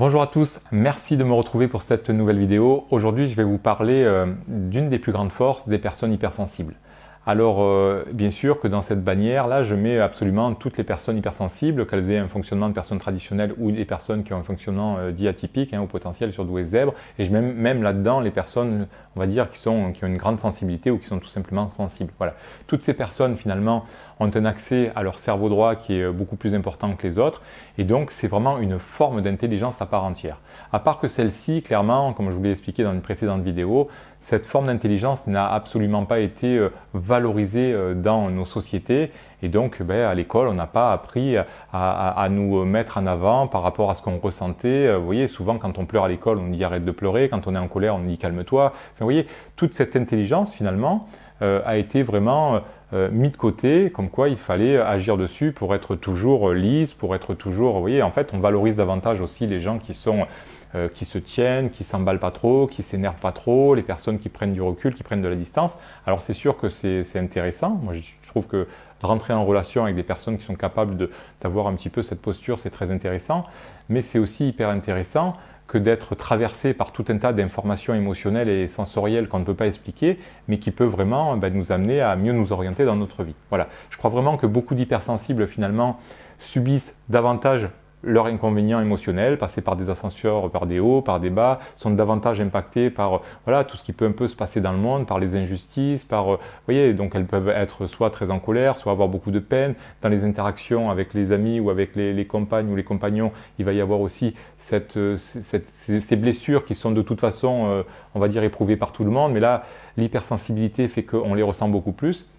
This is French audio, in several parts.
Bonjour à tous, merci de me retrouver pour cette nouvelle vidéo. Aujourd'hui, je vais vous parler d'une des plus grandes forces des personnes hypersensibles. Alors, bien sûr que dans cette bannière-là, je mets absolument toutes les personnes hypersensibles, qu'elles aient un fonctionnement de personnes traditionnelles ou les personnes qui ont un fonctionnement dit atypique, au potentiel surdoué zèbre, et je mets même là-dedans les personnes, on va dire, qui ont une grande sensibilité ou qui sont tout simplement sensibles. Voilà. Toutes ces personnes, finalement, ont un accès à leur cerveau droit qui est beaucoup plus important que les autres, et donc c'est vraiment une forme d'intelligence à part entière. À part que celle-ci, clairement, comme je vous l'ai expliqué dans une précédente vidéo, cette forme d'intelligence n'a absolument pas été valorisée dans nos sociétés, et donc à l'école, on n'a pas appris à nous mettre en avant par rapport à ce qu'on ressentait. Vous voyez, souvent quand on pleure à l'école, on dit arrête de pleurer, quand on est en colère, on dit calme-toi. Enfin, vous voyez, toute cette intelligence finalement a été vraiment mis de côté, comme quoi il fallait agir dessus pour être toujours lisse, pour être toujours, vous voyez, en fait on valorise davantage aussi les gens qui se tiennent, qui s'emballent pas trop, qui s'énervent pas trop, les personnes qui prennent du recul, qui prennent de la distance. Alors c'est sûr que c'est intéressant, moi je trouve que rentrer en relation avec des personnes qui sont capables d'avoir un petit peu cette posture, c'est très intéressant, mais c'est aussi hyper intéressant que d'être traversé par tout un tas d'informations émotionnelles et sensorielles qu'on ne peut pas expliquer, mais qui peut vraiment nous amener à mieux nous orienter dans notre vie. Voilà. Je crois vraiment que beaucoup d'hypersensibles finalement subissent davantage leurs inconvénients émotionnels, passer par des ascenseurs, par des hauts, par des bas, sont davantage impactés par tout ce qui peut un peu se passer dans le monde, par les injustices, vous voyez, donc elles peuvent être soit très en colère, soit avoir beaucoup de peine. Dans les interactions avec les amis ou avec les compagnes ou les compagnons, il va y avoir aussi ces blessures qui sont de toute façon, on va dire, éprouvées par tout le monde, mais là, l'hypersensibilité fait qu'on les ressent beaucoup plus.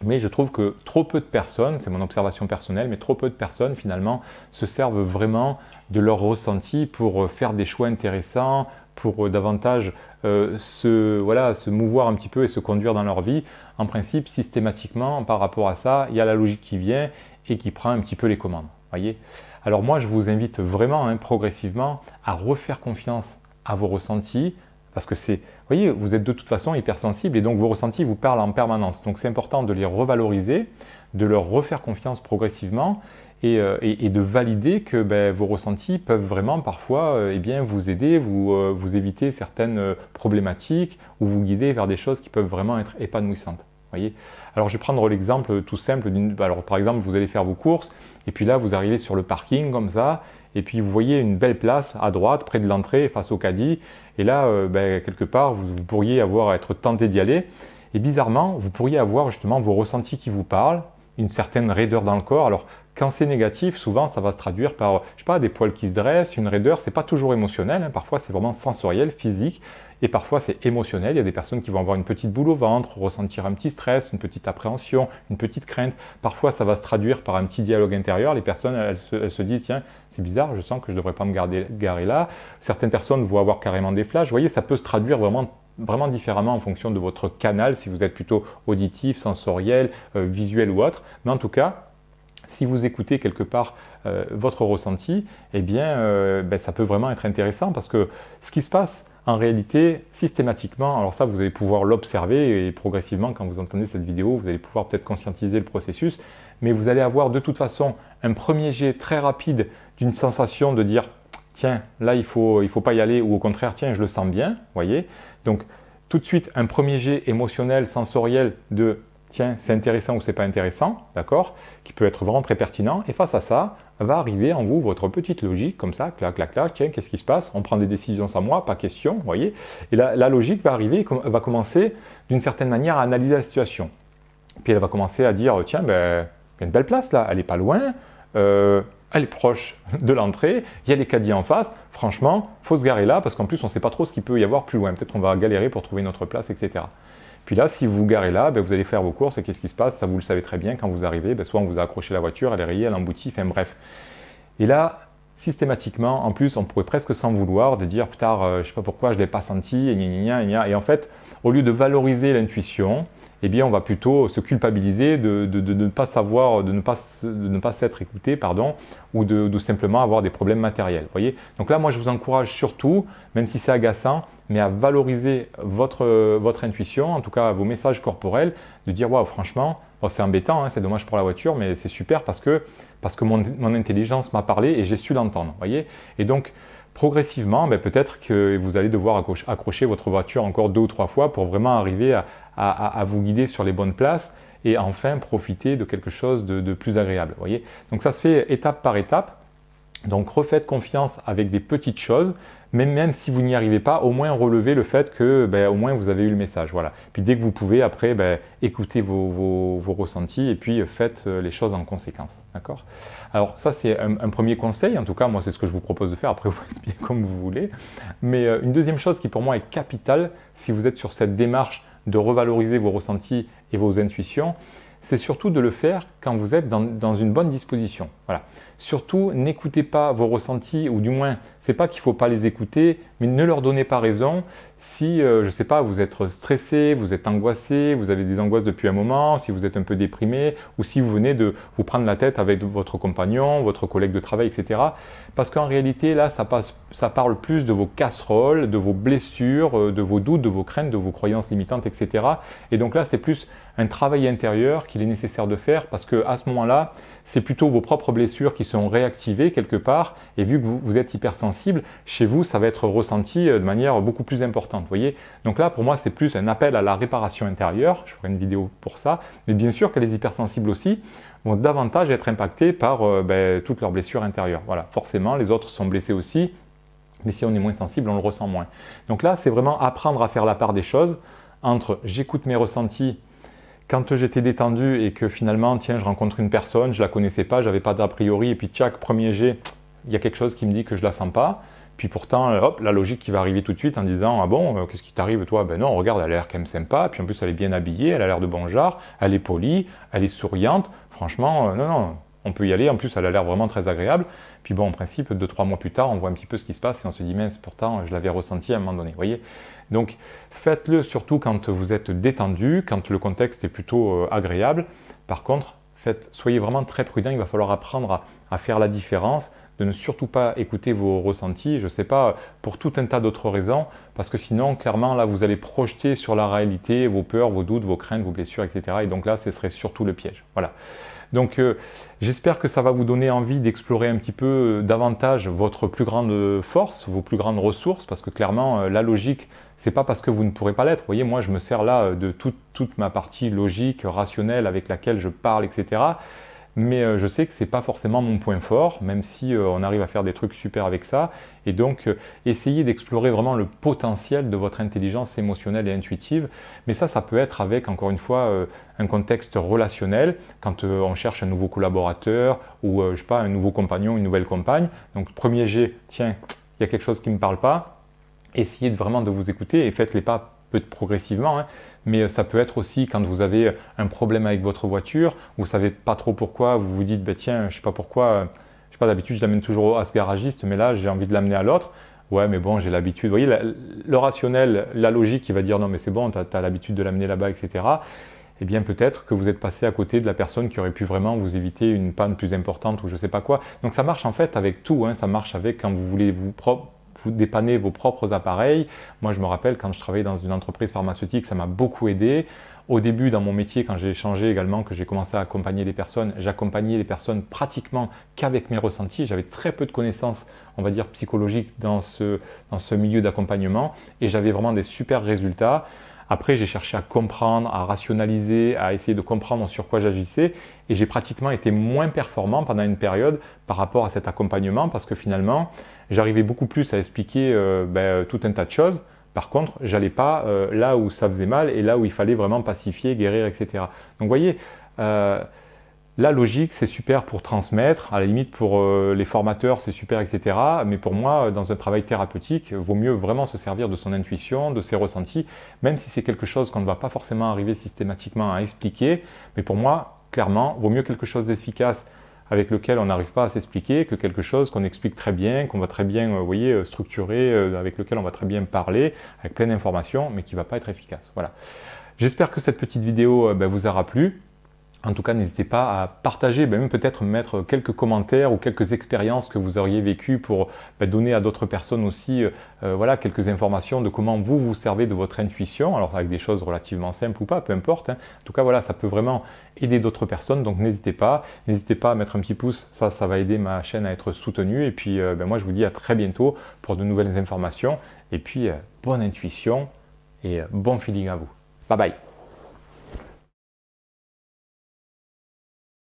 Mais je trouve que trop peu de personnes, c'est mon observation personnelle, mais trop peu de personnes finalement se servent vraiment de leur ressenti pour faire des choix intéressants, pour davantage se mouvoir un petit peu et se conduire dans leur vie. En principe, systématiquement, par rapport à ça, il y a la logique qui vient et qui prend un petit peu les commandes. Voyez. Alors moi, je vous invite vraiment progressivement à refaire confiance à vos ressentis, parce que vous voyez, vous êtes de toute façon hypersensible et donc vos ressentis vous parlent en permanence. Donc c'est important de les revaloriser, de leur refaire confiance progressivement et de valider que vos ressentis peuvent vraiment parfois vous aider, vous éviter certaines problématiques ou vous guider vers des choses qui peuvent vraiment être épanouissantes. Voyez. Alors je vais prendre l'exemple tout simple. Alors par exemple, vous allez faire vos courses et puis là vous arrivez sur le parking comme ça. Et puis vous voyez une belle place à droite, près de l'entrée, face au caddie. Et là, quelque part, vous pourriez être tenté d'y aller. Et bizarrement, vous pourriez avoir justement vos ressentis qui vous parlent, une certaine raideur dans le corps. Alors, quand c'est négatif, souvent, ça va se traduire par, je sais pas, des poils qui se dressent, une raideur. C'est pas toujours émotionnel. Parfois, c'est vraiment sensoriel, physique. Et parfois, c'est émotionnel. Il y a des personnes qui vont avoir une petite boule au ventre, ressentir un petit stress, une petite appréhension, une petite crainte. Parfois, ça va se traduire par un petit dialogue intérieur. Les personnes, elles se disent, tiens, c'est bizarre, je sens que je ne devrais pas me garer là. Certaines personnes vont avoir carrément des flashs. Vous voyez, ça peut se traduire vraiment différemment en fonction de votre canal, si vous êtes plutôt auditif, sensoriel, visuel ou autre. Mais en tout cas, si vous écoutez quelque part votre ressenti, ça peut vraiment être intéressant parce que ce qui se passe en réalité, systématiquement, alors ça vous allez pouvoir l'observer et progressivement quand vous entendez cette vidéo, vous allez pouvoir peut-être conscientiser le processus, mais vous allez avoir de toute façon un premier jet très rapide d'une sensation de dire tiens, là il faut pas y aller ou au contraire tiens, je le sens bien, voyez. Donc tout de suite un premier jet émotionnel, sensoriel de tiens, c'est intéressant ou c'est pas intéressant, d'accord, qui peut être vraiment très pertinent. Et face à ça, va arriver en vous votre petite logique, comme ça, clac, clac, clac, tiens, qu'est-ce qui se passe? On prend des décisions sans moi, pas question, vous voyez. Et la logique va arriver, va commencer d'une certaine manière à analyser la situation. Puis elle va commencer à dire, tiens, il y a une belle place là, elle n'est pas loin, elle est proche de l'entrée, il y a les caddies en face, franchement, il faut se garer là, parce qu'en plus, on ne sait pas trop ce qu'il peut y avoir plus loin. Peut-être qu'on va galérer pour trouver notre place, etc. Puis là, si vous vous garez là, vous allez faire vos courses et qu'est-ce qui se passe? Ça, vous le savez très bien, quand vous arrivez, soit on vous a accroché la voiture, elle est rayée, elle emboutit, enfin bref. Et là, systématiquement, en plus, on pourrait presque s'en vouloir de dire, putain, je ne sais pas pourquoi je ne l'ai pas senti, et en fait, au lieu de valoriser l'intuition, on va plutôt se culpabiliser de ne pas savoir, de ne pas s'être écouté, ou de simplement avoir des problèmes matériels. Voyez. Donc là, moi, je vous encourage surtout, même si c'est agaçant, mais à valoriser votre intuition, en tout cas vos messages corporels, de dire waouh, franchement, c'est embêtant, c'est dommage pour la voiture, mais c'est super parce que mon intelligence m'a parlé et j'ai su l'entendre. Voyez. Et donc, progressivement, peut-être que vous allez devoir accrocher votre voiture encore 2 ou 3 fois pour vraiment arriver à vous guider sur les bonnes places et enfin profiter de quelque chose de plus agréable. Voyez, donc ça se fait étape par étape. Donc refaites confiance avec des petites choses, mais même si vous n'y arrivez pas, au moins relevez le fait que au moins vous avez eu le message. Voilà. Puis dès que vous pouvez, après, écoutez vos ressentis et puis faites les choses en conséquence. D'accord ? Alors ça c'est un premier conseil, en tout cas moi c'est ce que je vous propose de faire, après vous faites bien comme vous voulez. Mais une deuxième chose qui pour moi est capitale, si vous êtes sur cette démarche de revaloriser vos ressentis et vos intuitions, c'est surtout de le faire quand vous êtes dans une bonne disposition. Voilà. Surtout, n'écoutez pas vos ressentis, ou du moins, c'est pas qu'il ne faut pas les écouter, mais ne leur donnez pas raison si, je ne sais pas, vous êtes stressé, vous êtes angoissé, vous avez des angoisses depuis un moment, si vous êtes un peu déprimé, ou si vous venez de vous prendre la tête avec votre compagnon, votre collègue de travail, etc. Parce qu'en réalité, là, ça parle plus de vos casseroles, de vos blessures, de vos doutes, de vos craintes, de vos croyances limitantes, etc. Et donc là, c'est plus un travail intérieur qu'il est nécessaire de faire parce qu'à ce moment-là, c'est plutôt vos propres blessures qui sont réactivées quelque part et vu que vous êtes hypersensible, chez vous, ça va être ressenti de manière beaucoup plus importante. Vous voyez ? Donc là, pour moi, c'est plus un appel à la réparation intérieure. Je ferai une vidéo pour ça. Mais bien sûr que les hypersensibles aussi vont davantage être impactés par toutes leurs blessures intérieures. Voilà, forcément, les autres sont blessés aussi. Mais si on est moins sensible, on le ressent moins. Donc là, c'est vraiment apprendre à faire la part des choses entre j'écoute mes ressentis quand j'étais détendu et que finalement, tiens, je rencontre une personne, je la connaissais pas, j'avais pas d'a priori, et puis tchac, premier jet, il y a quelque chose qui me dit que je la sens pas. Puis pourtant, hop, la logique qui va arriver tout de suite en disant, ah bon, qu'est-ce qui t'arrive toi? Ben non, regarde, elle a l'air quand même sympa, puis en plus elle est bien habillée, elle a l'air de bon genre, elle est polie, elle est souriante. Franchement, non, on peut y aller. En plus, elle a l'air vraiment très agréable. Puis bon, en principe, 2-3 mois plus tard, on voit un petit peu ce qui se passe et on se dit, mince, pourtant, je l'avais ressenti à un moment donné. Vous voyez ? Donc, faites-le surtout quand vous êtes détendu, quand le contexte est plutôt agréable. Par contre, soyez vraiment très prudent. Il va falloir apprendre à faire la différence, de ne surtout pas écouter vos ressentis, je ne sais pas, pour tout un tas d'autres raisons, parce que sinon, clairement, là, vous allez projeter sur la réalité vos peurs, vos doutes, vos craintes, vos blessures, etc. Et donc là, ce serait surtout le piège. Voilà. Donc, j'espère que ça va vous donner envie d'explorer un petit peu davantage votre plus grande force, vos plus grandes ressources, parce que clairement, la logique, c'est pas parce que vous ne pourrez pas l'être. Vous voyez, moi, je me sers là de toute ma partie logique, rationnelle, avec laquelle je parle, etc. Mais je sais que c'est pas forcément mon point fort, même si on arrive à faire des trucs super avec ça. Et donc, essayez d'explorer vraiment le potentiel de votre intelligence émotionnelle et intuitive. Mais ça peut être avec, encore une fois, un contexte relationnel, quand on cherche un nouveau collaborateur ou, je sais pas, un nouveau compagnon, une nouvelle compagne. Donc, premier jet, tiens, il y a quelque chose qui ne me parle pas. Essayez vraiment de vous écouter et faites les pas progressivement, hein. Mais ça peut être aussi quand vous avez un problème avec votre voiture, vous ne savez pas trop pourquoi, vous vous dites, tiens, je sais pas pourquoi, je sais pas, d'habitude je l'amène toujours à ce garagiste, mais là j'ai envie de l'amener à l'autre. Ouais, mais bon, j'ai l'habitude. Vous voyez, le rationnel, la logique qui va dire, non mais c'est bon, tu as l'habitude de l'amener là-bas, etc. Eh bien peut-être que vous êtes passé à côté de la personne qui aurait pu vraiment vous éviter une panne plus importante ou je ne sais pas quoi. Donc ça marche en fait avec tout, hein. Ça marche avec quand vous voulez vous dépanner vos propres appareils. Moi, je me rappelle quand je travaillais dans une entreprise pharmaceutique, ça m'a beaucoup aidé. Au début, dans mon métier, quand j'ai changé également, que j'ai commencé à accompagner les personnes, j'accompagnais les personnes pratiquement qu'avec mes ressentis. J'avais très peu de connaissances, on va dire, psychologiques dans ce milieu d'accompagnement et j'avais vraiment des super résultats. Après, j'ai cherché à comprendre, à rationaliser, à essayer de comprendre sur quoi j'agissais et j'ai pratiquement été moins performant pendant une période par rapport à cet accompagnement parce que finalement, j'arrivais beaucoup plus à expliquer tout un tas de choses. Par contre, j'allais pas là où ça faisait mal et là où il fallait vraiment pacifier, guérir, etc. Donc, vous voyez, la logique, c'est super pour transmettre. À la limite, pour les formateurs, c'est super, etc. Mais pour moi, dans un travail thérapeutique, il vaut mieux vraiment se servir de son intuition, de ses ressentis, même si c'est quelque chose qu'on ne va pas forcément arriver systématiquement à expliquer. Mais pour moi, clairement, vaut mieux quelque chose d'efficace avec lequel on n'arrive pas à s'expliquer que quelque chose qu'on explique très bien, qu'on va très bien structurer, avec lequel on va très bien parler, avec plein d'informations, mais qui ne va pas être efficace. Voilà. J'espère que cette petite vidéo vous aura plu. En tout cas, n'hésitez pas à partager, même peut-être mettre quelques commentaires ou quelques expériences que vous auriez vécues pour donner à d'autres personnes aussi voilà, quelques informations de comment vous vous servez de votre intuition, alors avec des choses relativement simples ou pas, peu importe. En tout cas, voilà, ça peut vraiment aider d'autres personnes, donc n'hésitez pas à mettre un petit pouce, ça va aider ma chaîne à être soutenue. Et puis, moi, je vous dis à très bientôt pour de nouvelles informations. Et puis, bonne intuition et bon feeling à vous. Bye bye.